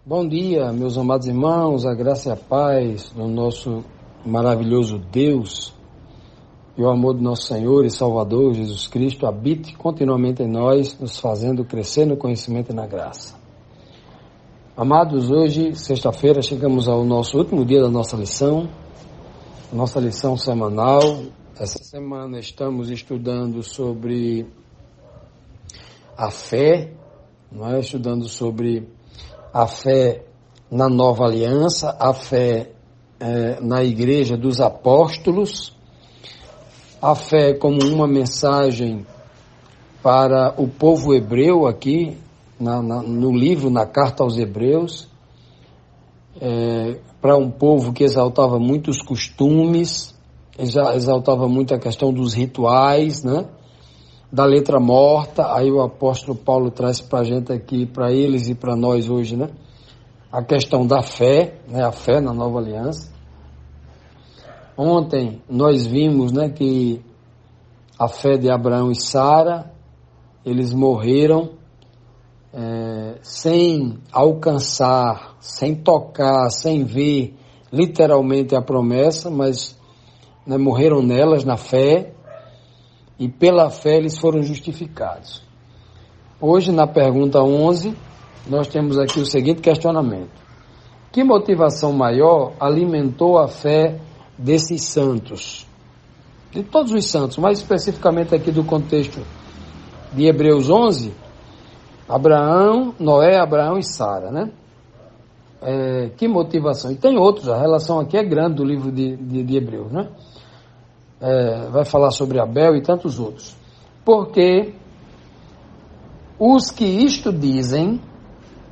Bom dia, meus amados irmãos, a graça e a paz do nosso maravilhoso Deus e o amor do nosso Senhor e Salvador Jesus Cristo habite continuamente em nós, nos fazendo crescer no conhecimento e na graça. Amados, hoje, sexta-feira, chegamos ao nosso último dia da nossa lição semanal. Essa semana estamos estudando sobre a fé, estudando sobre a fé na nova aliança, a fé na igreja dos apóstolos, a fé como uma mensagem para o povo hebreu aqui, no livro, na carta aos Hebreus, para um povo que exaltava muito os costumes, exaltava muito a questão dos rituais, da letra morta. Aí o apóstolo Paulo traz para a gente aqui, para eles e para nós hoje, a questão da fé, a fé na nova aliança. Ontem nós vimos, que a fé de Abraão e Sara, eles morreram sem alcançar, sem tocar, sem ver literalmente a promessa, mas morreram nelas, na fé, e pela fé eles foram justificados. Hoje, na pergunta 11, nós temos aqui o seguinte questionamento: que motivação maior alimentou a fé desses santos? De todos os santos, mais especificamente aqui do contexto de Hebreus 11, Abraão, Noé, Abraão e Sara, que motivação? E tem outros, a relação aqui é grande do livro de Hebreus, vai falar sobre Abel e tantos outros. Porque os que isto dizem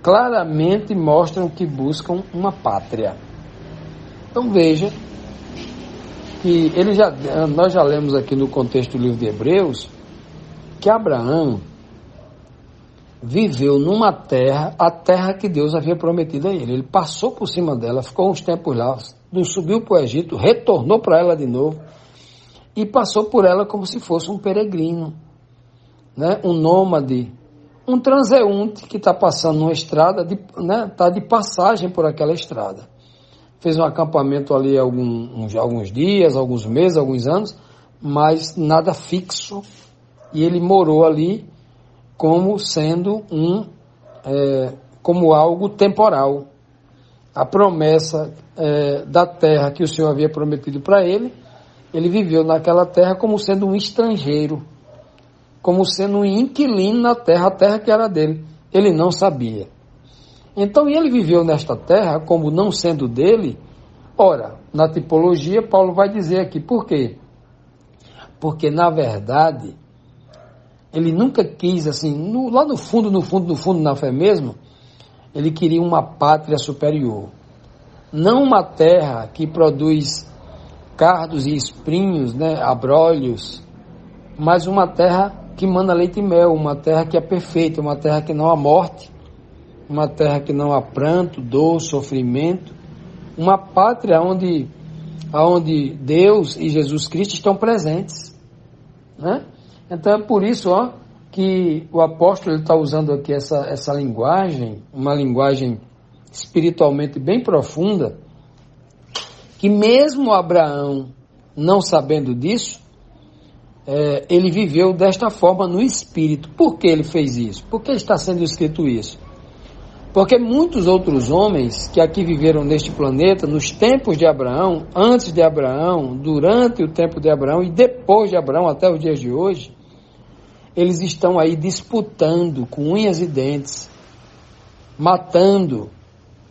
claramente mostram que buscam uma pátria. Então veja que nós já lemos aqui no contexto do livro de Hebreus que Abraão viveu numa terra, a terra que Deus havia prometido a ele. Ele passou por cima dela, ficou uns tempos lá, subiu para o Egito, retornou para ela de novo e passou por ela como se fosse um peregrino, um nômade, um transeunte que está passando numa estrada, está de passagem por aquela estrada. Fez um acampamento ali alguns dias, alguns meses, alguns anos, mas nada fixo, e ele morou ali como sendo como algo temporal. A promessa da terra que o Senhor havia prometido para ele, ele viveu naquela terra como sendo um estrangeiro, como sendo um inquilino na terra, a terra que era dele. Ele não sabia. Então, ele viveu nesta terra como não sendo dele. Ora, na tipologia, Paulo vai dizer aqui, por quê? Porque, na verdade, ele nunca quis, assim, lá no fundo, na fé mesmo, ele queria uma pátria superior. Não uma terra que produz cardos e espinhos, abrolhos, mas uma terra que manda leite e mel, uma terra que é perfeita, uma terra que não há morte, uma terra que não há pranto, dor, sofrimento, uma pátria onde Deus e Jesus Cristo estão presentes, Então é por isso que o apóstolo está usando aqui essa linguagem, uma linguagem espiritualmente bem profunda, que mesmo Abraão não sabendo disso, ele viveu desta forma no espírito. Por que ele fez isso? Por que está sendo escrito isso? Porque muitos outros homens que aqui viveram neste planeta, nos tempos de Abraão, antes de Abraão, durante o tempo de Abraão e depois de Abraão, até os dias de hoje, eles estão aí disputando com unhas e dentes, matando,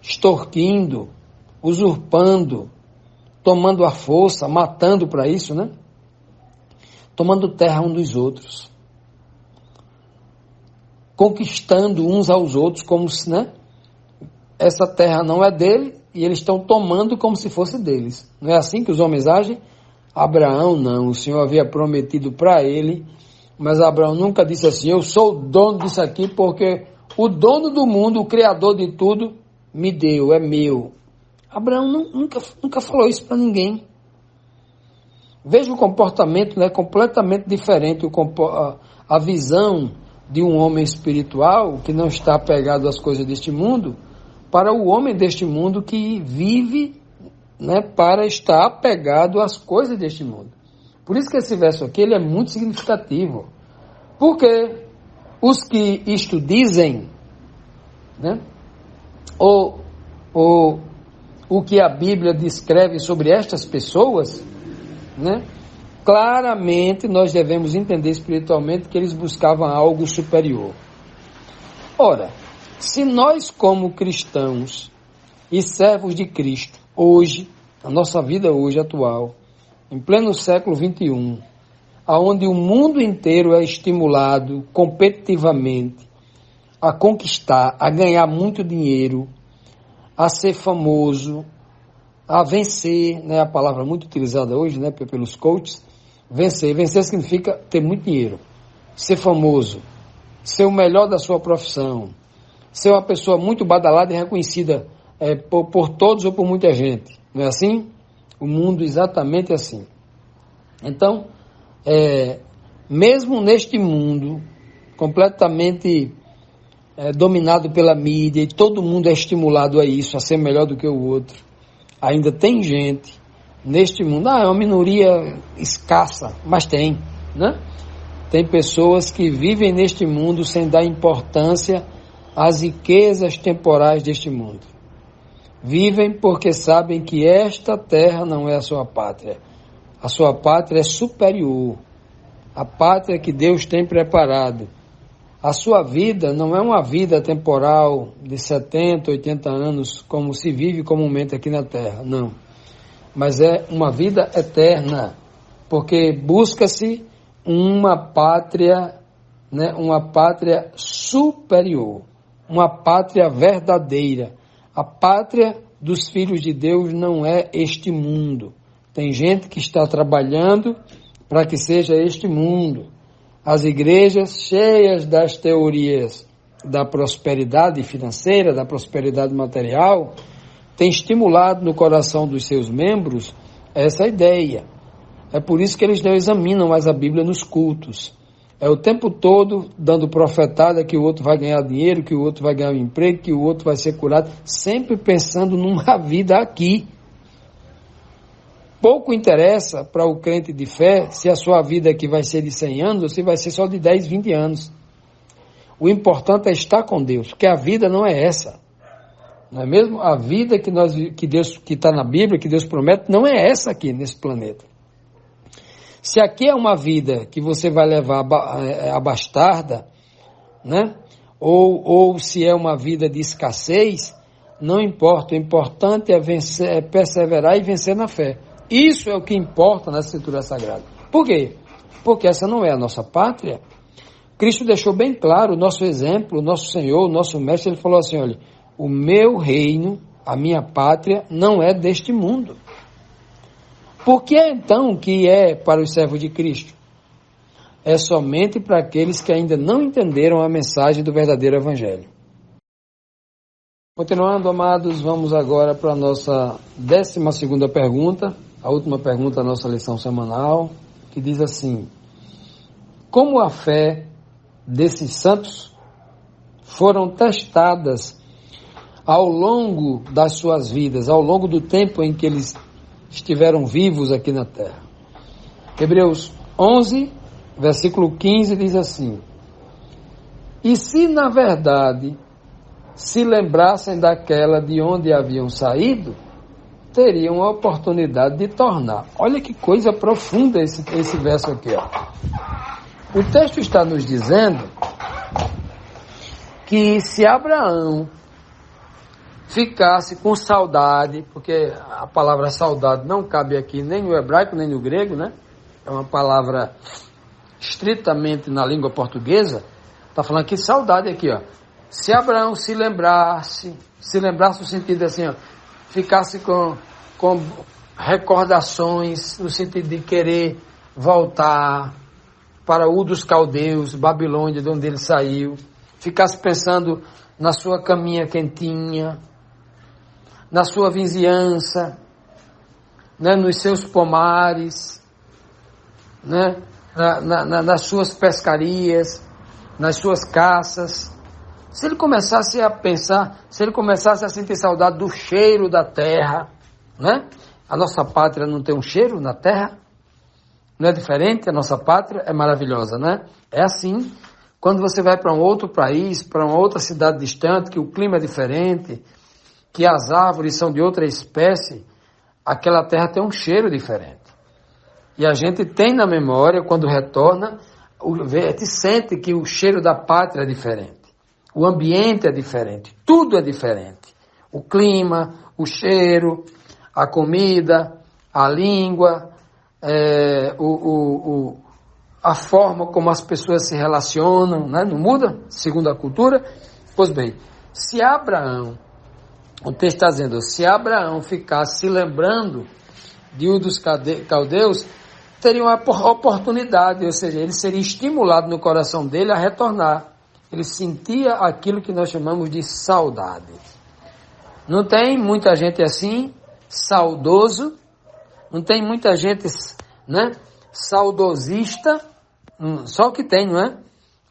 extorquindo, usurpando, tomando a força, matando para isso, né? Tomando terra um dos outros, conquistando uns aos outros, como se, né? Essa terra não é dele e eles estão tomando como se fosse deles. Não é assim que os homens agem? Abraão não, o Senhor havia prometido para ele, mas Abraão nunca disse assim: eu sou o dono disso aqui porque o dono do mundo, o criador de tudo, me deu, é meu. Abraão nunca falou isso para ninguém. Veja o comportamento, né, completamente diferente, a visão de um homem espiritual que não está apegado às coisas deste mundo, para o homem deste mundo que vive, né, para estar apegado às coisas deste mundo. Por isso que esse verso aqui ele é muito significativo. Porque os que isto dizem, né, ou o que a Bíblia descreve sobre estas pessoas, né, claramente nós devemos entender espiritualmente que eles buscavam algo superior. Ora, se nós como cristãos e servos de Cristo, hoje, a nossa vida hoje atual, em pleno século XXI, onde o mundo inteiro é estimulado competitivamente a conquistar, a ganhar muito dinheiro, a ser famoso, a vencer, né, a palavra muito utilizada hoje, né, pelos coaches, vencer significa ter muito dinheiro, ser famoso, ser o melhor da sua profissão, ser uma pessoa muito badalada e reconhecida por todos ou por muita gente, não é assim? O mundo exatamente assim. Então, mesmo neste mundo completamente dominado pela mídia e todo mundo é estimulado a isso, a ser melhor do que o outro, ainda tem gente neste mundo, é uma minoria escassa, mas tem, né? Tem pessoas que vivem neste mundo sem dar importância às riquezas temporais deste mundo. Vivem porque sabem que esta terra não é a sua pátria. A sua pátria é superior. A pátria que Deus tem preparado. A sua vida não é uma vida temporal de 70, 80 anos, como se vive comumente aqui na terra, não. Mas é uma vida eterna, porque busca-se uma pátria, né, uma pátria superior, uma pátria verdadeira. A pátria dos filhos de Deus não é este mundo. Tem gente que está trabalhando para que seja este mundo. As igrejas cheias das teorias da prosperidade financeira, da prosperidade material, têm estimulado no coração dos seus membros essa ideia. É por isso que eles não examinam mais a Bíblia nos cultos. É o tempo todo dando profetada que o outro vai ganhar dinheiro, que o outro vai ganhar um emprego, que o outro vai ser curado, sempre pensando numa vida aqui. Pouco interessa para o crente de fé se a sua vida aqui vai ser de 100 anos ou se vai ser só de 10, 20 anos. O importante é estar com Deus, porque a vida não é essa. Não é mesmo? A vida que está na Bíblia, que Deus promete, não é essa aqui nesse planeta. Se aqui é uma vida que você vai levar abastarda, né? Ou se é uma vida de escassez, não importa. O importante é vencer, é perseverar e vencer na fé. Isso é o que importa na Escritura Sagrada. Por quê? Porque essa não é a nossa pátria. Cristo deixou bem claro o nosso exemplo, o nosso Senhor, o nosso Mestre. Ele falou assim, olha, o meu reino, a minha pátria, não é deste mundo. Por que então que é para os servos de Cristo? É somente para aqueles que ainda não entenderam a mensagem do verdadeiro Evangelho. Continuando, amados, vamos agora para a nossa 12ª pergunta, a última pergunta da nossa lição semanal, que diz assim: como a fé desses santos foram testadas ao longo das suas vidas, ao longo do tempo em que eles estiveram vivos aqui na terra? Hebreus 11, versículo 15 diz assim: e se na verdade se lembrassem daquela de onde haviam saído, teriam a oportunidade de tornar. Olha que coisa profunda esse verso aqui, ó. O texto está nos dizendo que se Abraão ficasse com saudade, porque a palavra saudade não cabe aqui nem no hebraico nem no grego, né? É uma palavra estritamente na língua portuguesa. Está falando aqui saudade aqui, ó. Se Abraão se lembrasse no sentido assim, ó, ficasse com recordações, no sentido de querer voltar para Ur dos Caldeus, Babilônia, de onde ele saiu, ficasse pensando na sua caminha quentinha, na sua vizinhança, né, nos seus pomares, né, nas suas pescarias, nas suas caças. Se ele começasse a pensar, se ele começasse a sentir saudade do cheiro da terra, né? A nossa pátria não tem um cheiro na terra? Não é diferente? A nossa pátria é maravilhosa, né? É assim, quando você vai para um outro país, para uma outra cidade distante, que o clima é diferente, que as árvores são de outra espécie, aquela terra tem um cheiro diferente. E a gente tem na memória, quando retorna, a gente sente que o cheiro da pátria é diferente. O ambiente é diferente, tudo é diferente. O clima, o cheiro, a comida, a língua, a forma como as pessoas se relacionam, né? Não muda, segundo a cultura? Pois bem, se Abraão, o texto está dizendo, se Abraão ficasse se lembrando de Ur dos Caldeus, teria uma oportunidade, ou seja, ele seria estimulado no coração dele a retornar. Ele sentia aquilo que nós chamamos de saudade. Não tem muita gente assim, saudoso, não tem muita gente, né, saudosista, só o que tem, não é?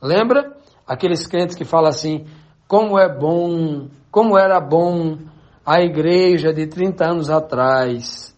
Lembra? Aqueles crentes que falam assim, como é bom, como era bom a igreja de 30 anos atrás,